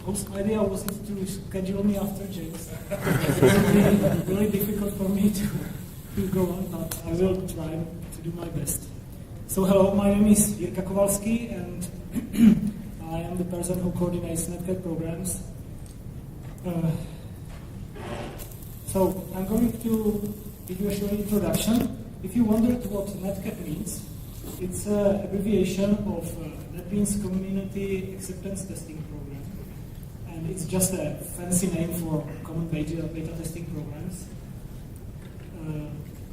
whose idea was it to schedule me after James. It would be really difficult for me to go on, but I will try to do my best. So hello, my name is Jirka Kovalsky, and I am the person who coordinates NetCAT programs. So I'm going to give you a short introduction. If you wondered what NetCAT means, it's an abbreviation of NetBeans Community Acceptance Testing Program. And it's just a fancy name for common beta testing programs.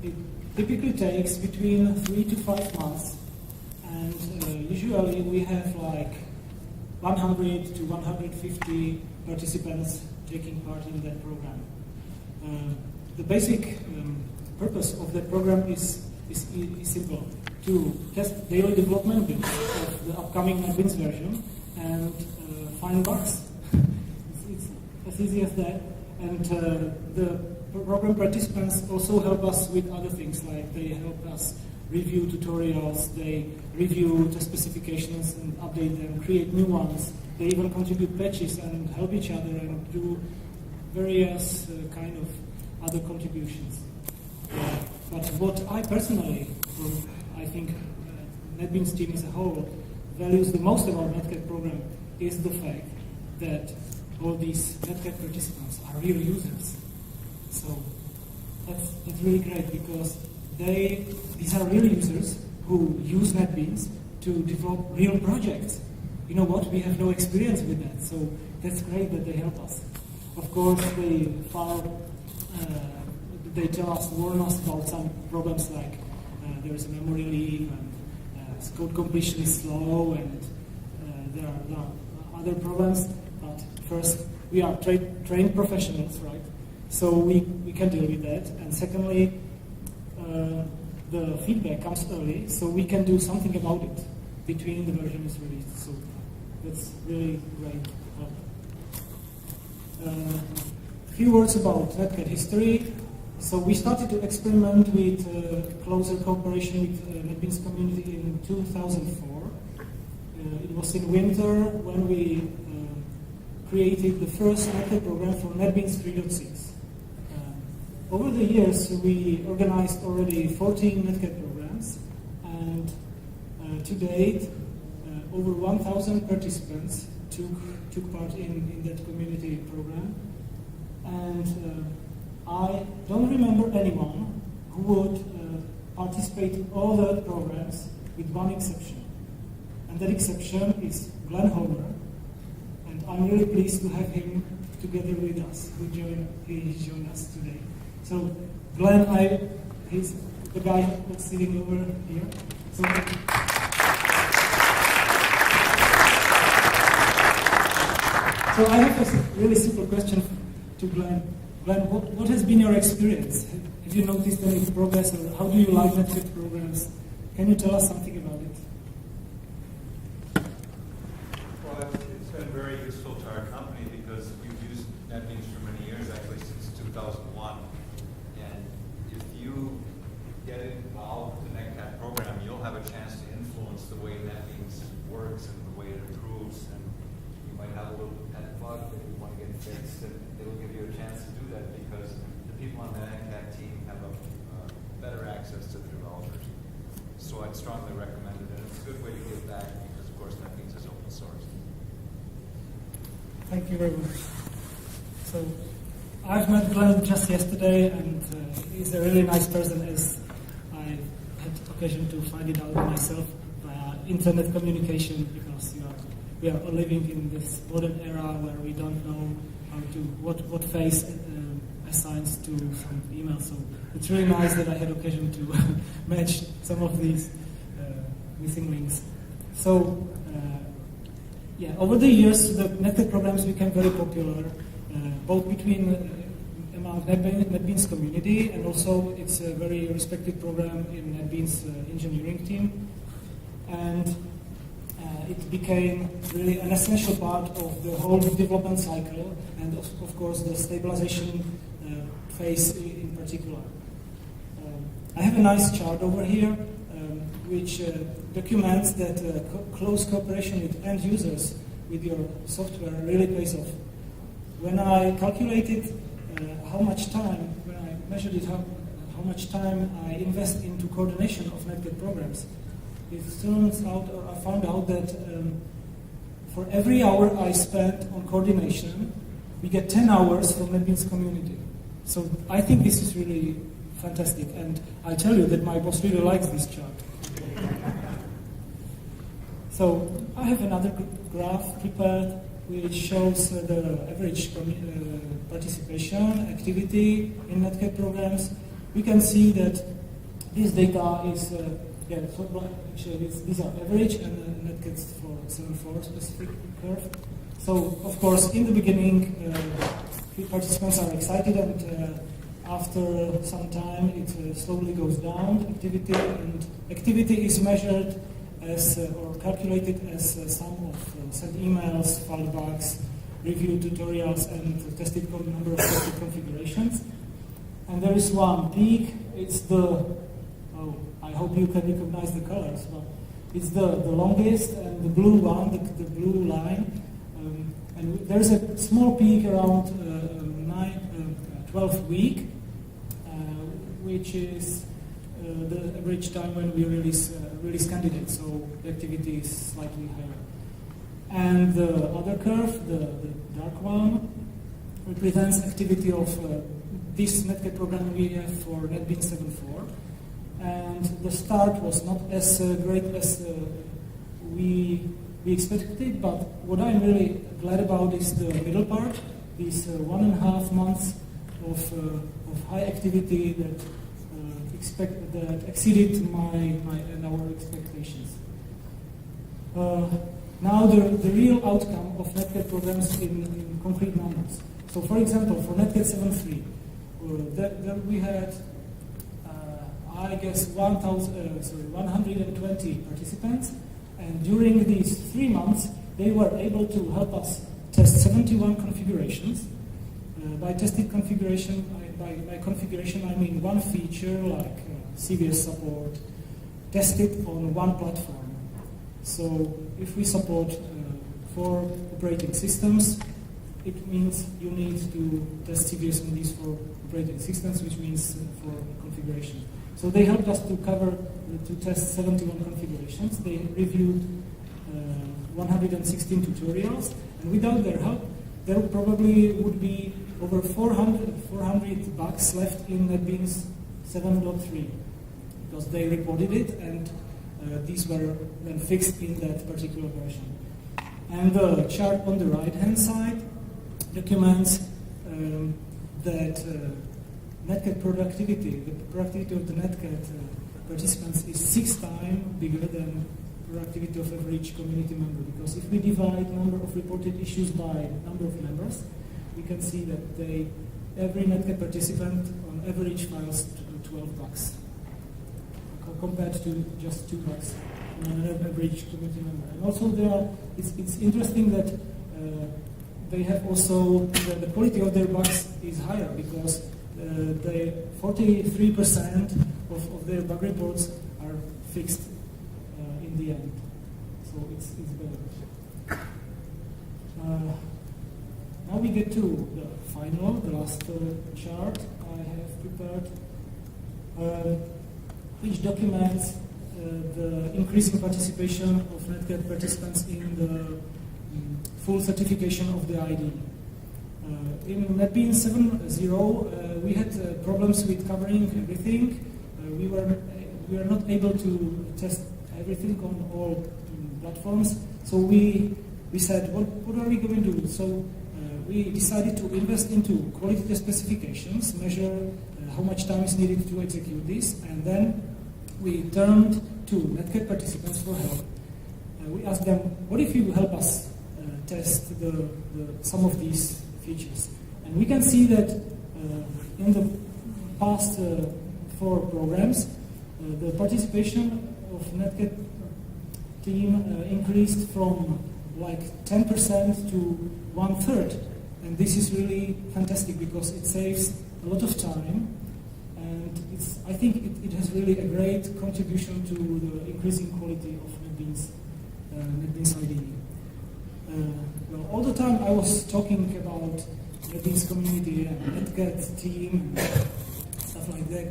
It typically takes between 3 to 5 months, and usually we have like 100 to 150 participants taking part in that program. The basic purpose of that program is simple: to test daily development builds of the upcoming NetBeans version and find bugs. It's as easy as that. And the program participants also help us with other things, like they help us review tutorials, they review the specifications and update them, create new ones. They even contribute patches and help each other and do various kind of other contributions. But what I personally, or I think NetBeans team as a whole, values the most about NetCAT program is the fact that all these NetCAT participants are real users. So that's really great, because these are real users who use NetBeans to develop real projects. You know what? We have no experience with that, so that's great that they help us. Of course, they tell us, warn us about some problems, like there is a memory leak, and code completion is slow, and there are other problems. But first, we are trained professionals, right? So we can deal with that. And secondly, the feedback comes early, so we can do something about it between the version is released. So that's really great help. A few words about NetCAT history. So we started to experiment with closer cooperation with NetBeans Community in 2004. It was in winter when we created the first NetCAT program for NetBeans 3.6. Over the years, we organized already 14 NetCAT programs, and to date, over 1,000 participants took part in that community program. And I don't remember anyone who would participate in all the programs with one exception. And that exception is Glenn Homer. And I'm really pleased to have him together with us. He joined us today. So Glenn, he's the guy that's sitting over here. So I have a really simple question to Glenn. Glenn, what has been your experience? Have you noticed any progress, or how do you like NetCAT programs? Can you tell us something about it? Well, it's been very useful to our company because we've used NetBeans for many years, actually since 2001. And if you get involved with the NetCAT program, you'll have a chance to influence the way NetBeans works and the way it improves. And you might have a little pet bug that you want to get fixed, and it'll give you a chance to do that because the people on the NetCAT team have a better access to the developers. So I'd strongly recommend it, and it's a good way to give back because, of course, NetBeans is open source. Thank you very much. So I've met Glenn just yesterday, and he's a really nice person, as I had occasion to find it out myself via internet communication, because we are living in this modern era where we don't know what face assigns to some email. So it's really nice that I had occasion to match some of these missing links. So over the years, the NetCAT programs became very popular, both among NetBeans community, and also it's a very respected program in NetBeans engineering team. And it became really an essential part of the whole development cycle, and of course the stabilization phase in particular. I have a nice chart over here which documents that close cooperation with end users with your software really pays off. When I calculated how much time, when I measured it, how much time I invest into coordination of NetCAT programs, it turns out, or I found out that for every hour I spent on coordination, we get 10 hours from NetBeans Community. So I think this is really fantastic, and I tell you that my boss really likes this chart. So I have another graph prepared which shows the average participation activity in NetCAT programs. We can see that this data is, actually these are average and NetCAT for 7.4 specific curve. So of course in the beginning participants are excited, and after some time it slowly goes down, activity, and activity is measured as or calculated as sum of sent emails, filed bugs, reviewed tutorials, and tested number of tested configurations. And there is one peak. It's the, I hope you can recognize the colors, but it's the longest and the blue one, the blue line. And there's a small peak around 12th week, which is the average time when we release candidates, so the activity is slightly higher. And the other curve, the dark one, represents activity of this NetCAT program we have for NetBeans 7.4. And the start was not as great as we expected, but what I'm really glad about is the middle part, these 1.5 months of high activity that exceeded our expectations. Now the real outcome of NetCAT programs in concrete numbers. So for example, for NetCAT 7.3, there we had, I guess, 120 participants, and during these 3 months, they were able to help us test 71 configurations. By tested configuration, by configuration I mean one feature like CVS support, tested on one platform. So if we support 4 operating systems, it means you need to test CVS on these 4 operating systems, which means 4 configuration. So they helped us to test 71 configurations. They reviewed 116 tutorials, and without their help, there probably would be over 400 bugs left in NetBeans 7.3, because they reported it, and these were then fixed in that particular version. And the chart on the right-hand side documents that NetCAT productivity, the productivity of the NetCAT participants is 6 times bigger than productivity of average community member, because if we divide number of reported issues by number of members, we can see that every NetCAT participant on average files 12 bugs, compared to just 2 bugs on an average community member. And also it's interesting that they have also, the quality of their bugs is higher, because 43% of their bug reports are fixed in the end. So it's better. Now we get to the final, the last chart I have prepared, which documents the increasing participation of NetCAT participants in the full certification of the ID. In NetBeans 7.0, we had problems with covering everything. We were not able to test everything on all platforms. So we said, what are we going to do? So we decided to invest into quality test specifications, measure how much time is needed to execute this, and then we turned to NetCAT participants for help. We asked them, what if you help us test some of these features? And we can see that in the past 4 programs, the participation of NetCAT team increased from like 10% to 1/3. And this is really fantastic, because it saves a lot of time, and I think it has really a great contribution to the increasing quality of NetBeans IDE. well, all the time I was talking about NetBeans community and NetCAT team and stuff like that.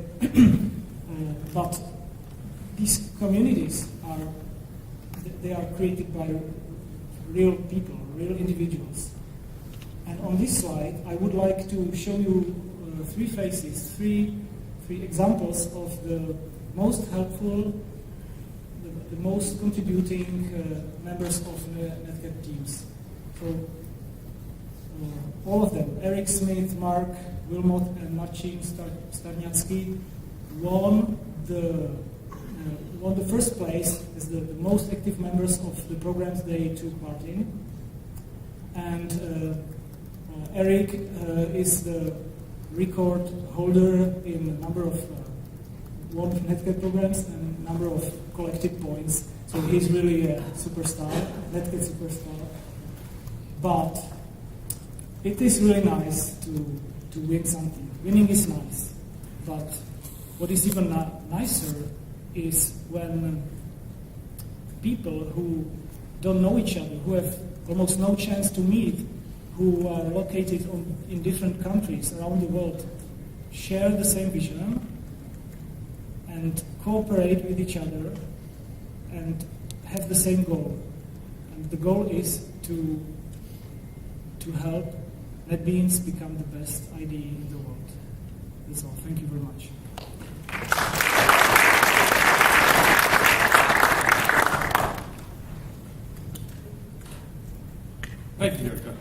But these communities they are created by real people, real individuals. And on this slide, I would like to show you three faces, three examples of the most helpful, the most contributing members of the NetCAT teams. So all of them, Eric Smith, Mark, Wilmot, and Marcin Starniacki, won the first place as the most active members of the programs they took part in. And Eric is the record holder in the number of won NetCAT programs and number of collected points. So he's really a superstar, NetCAT superstar. But it is really nice to win something. Winning is nice. But what is even nicer is when people who don't know each other, who have almost no chance to meet, who are located in different countries around the world, share the same vision and cooperate with each other and have the same goal. And the goal is to help NetBeans become the best IDE in the world. That's all. Thank you very much.